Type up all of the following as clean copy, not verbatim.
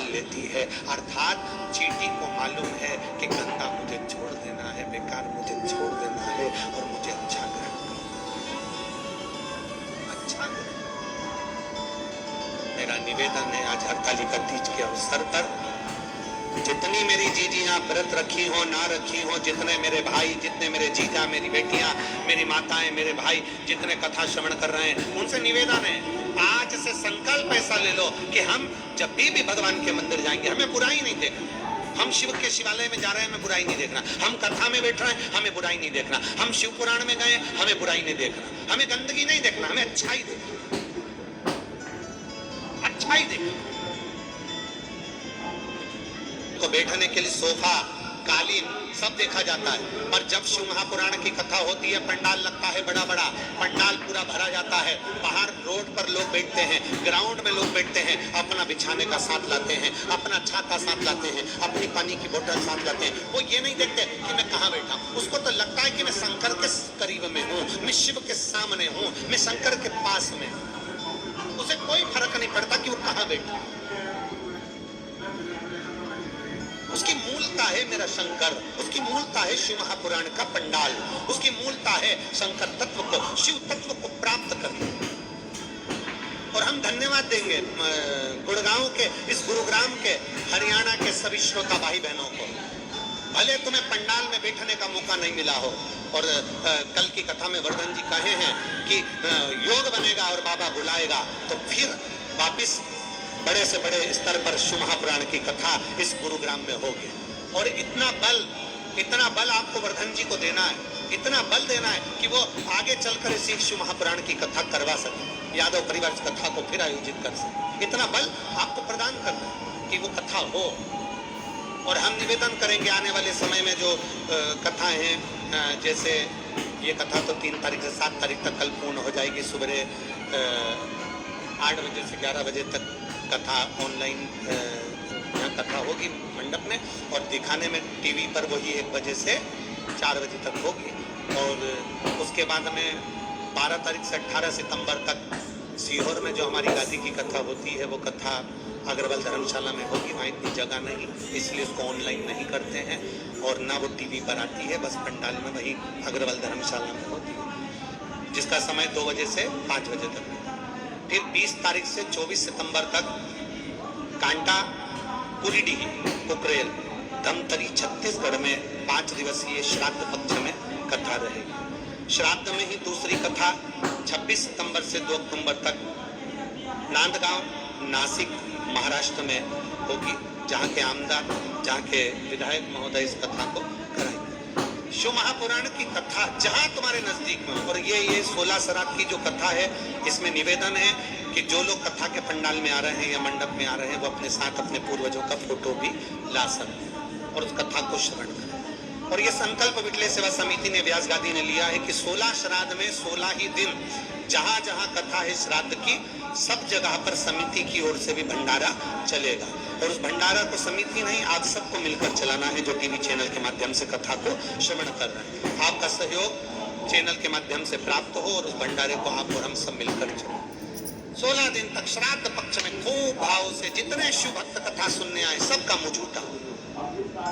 लेती है। अर्थात चींटी को मालूम है कि गंगा मुझे छोड़ देना है, बेकार मुझे छोड़ देना है और मुझे अच्छा ग्रहण करना, अच्छा ग्रहण। मेरा निवेदन है आज हरतालिका तीज के अवसर पर जितनी मेरी जीजियां व्रत रखी हो ना रखी हो, जितने मेरे भाई, जितने मेरे जीजा, मेरी बेटियां, मेरी माताएं, मेरे भाई जितने कथा श्रवण कर रहे हैं, उनसे निवेदन है आज से संकल्प ऐसा ले लो कि हम जब भी भगवान के मंदिर जाएंगे हमें बुराई नहीं देखना। हम शिव के शिवालय में जा रहे हैं, हमें बुराई नहीं देखना। हम कथा में बैठ रहे हैं, हमें बुराई नहीं देखना। हम शिव पुराण में गए, हमें बुराई नहीं देखना। हमें गंदगी नहीं देखना, हमें अच्छाई देखना, अच्छाई देखना। को बैठने के लिए सोफा, कालीन सब देखा जाता है, पर जब शिव महापुराण की कथा होती है पंडाल लगता है बड़ा बड़ा, पंडाल पूरा भरा जाता है, बाहर रोड पर लोग बैठते हैं, ग्राउंड में लोग बैठते हैं, अपना बिछाने का साथ लाते हैं, अपना छाता साथ लाते हैं, अपनी पानी की बोतल साथ लाते हैं। वो ये नहीं देखते कि मैं कहाँ बैठा हूँ, उसको तो लगता है कि मैं शंकर के करीब में हूँ, मैं शिव के सामने हूँ, मैं शंकर के पास में हूँ। उसे कोई फर्क नहीं पड़ता कि वो कहाँ बैठा। उसकी मूलता है मेरा शंकर, उसकी मूलता है शिव महापुराण का पंडाल, उसकी मूलता है शंकर तत्व को, शिव तत्व को प्राप्त करना। और हम धन्यवाद देंगे गुड़गांव के, इस गुरुग्राम के, हरियाणा के सभी श्रोता भाई बहनों को। भले तुम्हें पंडाल में बैठने का मौका नहीं मिला हो, और कल की कथा में वर्धन जी कहे हैं कि योग बनेगा और बाबा बुलाएगा, तो फिर वापिस बड़े से बड़े स्तर पर शिव महापुराण की कथा इस गुरुग्राम में होगी। और इतना बल आपको वर्धन जी को देना है, इतना बल देना है कि वो आगे चलकर इसी शिव महापुराण की कथा करवा सके, यादव परिवार की कथा को फिर आयोजित कर सके। इतना बल आपको प्रदान करना है कि वो कथा हो। और हम निवेदन करेंगे आने वाले समय में जो कथा है, जैसे ये कथा तो 3 तारीख से 7 तारीख तक कल पूर्ण हो जाएगी। सुबह 8 बजे से 11 बजे तक कथा ऑनलाइन यहाँ कथा होगी मंडप में, और दिखाने में टीवी पर वही 1 बजे से 4 बजे तक होगी। और उसके बाद में 12 तारीख से 18 सितंबर तक सीहोर में जो हमारी गादी की कथा होती है, वो कथा अग्रवाल धर्मशाला में होगी। वहाँ इतनी जगह नहीं, इसलिए उसको ऑनलाइन नहीं करते हैं, और ना वो टीवी पर आती है, बस पंडाल में वही अग्रवाल धर्मशाला में होती है, जिसका समय 2 बजे से 5 बजे तक। फिर 20 तारीख से 24 सितंबर तक कांटा, कुरीडीह, कुकरेल, धमतरी छत्तीसगढ़ में 5 दिवसीय श्राद्ध पक्ष में कथा रहेगी। श्राद्ध में ही दूसरी कथा 26 सितंबर से 2 अक्टूबर तक नांदगांव, नासिक, महाराष्ट्र में होगी, जहाँ के आमदार, जहाँ के विधायक महोदय इस कथा को कराएंगे। शिव महापुराण की कथा जहां तुम्हारे नजदीक में, और ये 16 श्राद्ध की जो कथा है, इसमें निवेदन है कि जो लोग कथा के पंडाल में आ रहे हैं या मंडप में आ रहे हैं, वो अपने साथ अपने पूर्वजों का फोटो भी ला सकते हैं और उस कथा को श्रवण करें। और ये संकल्प विटले सेवा समिति ने, व्यास गादी ने लिया है कि 16 श्राद्ध में 16 ही दिन जहां जहां कथा है श्राद्ध की, सब जगह पर समिति की ओर से भी भंडारा चलेगा। और उस भंडारा को समिति नहीं, आप सबको मिलकर चलाना है, जो टीवी चैनल के माध्यम से कथा को श्रवण कर रहे हैं। आपका सहयोग चैनल के माध्यम से प्राप्त हो और उस भंडारे को आप और हम सब मिलकर चलें। 16 दिन तक श्राद्ध पक्ष में खूब भाव से जितने शिव भक्त कथा सुनने आए, सबका मुंह झूठा,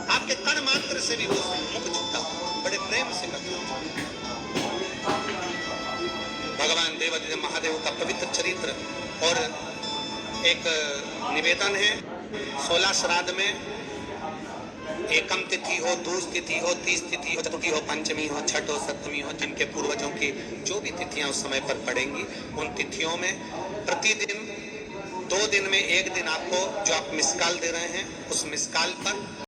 आपके कण मात्र से भी वो मुख झूठा, बड़े प्रेम से कथा। भगवान देवादिदेव महादेव का पवित्र चरित्र। और एक निवेदन है, 16 श्राद्ध में एकम तिथि हो, दूज तिथि हो, 30 तिथि हो, चतुर्थी हो, पंचमी हो, छठ हो, सप्तमी हो, जिनके पूर्वजों की जो भी तिथियां उस समय पर पड़ेंगी, उन तिथियों में प्रतिदिन 2 दिन में 1 दिन आपको जो आप मिस कॉल दे रहे हैं, उस मिस कॉल पर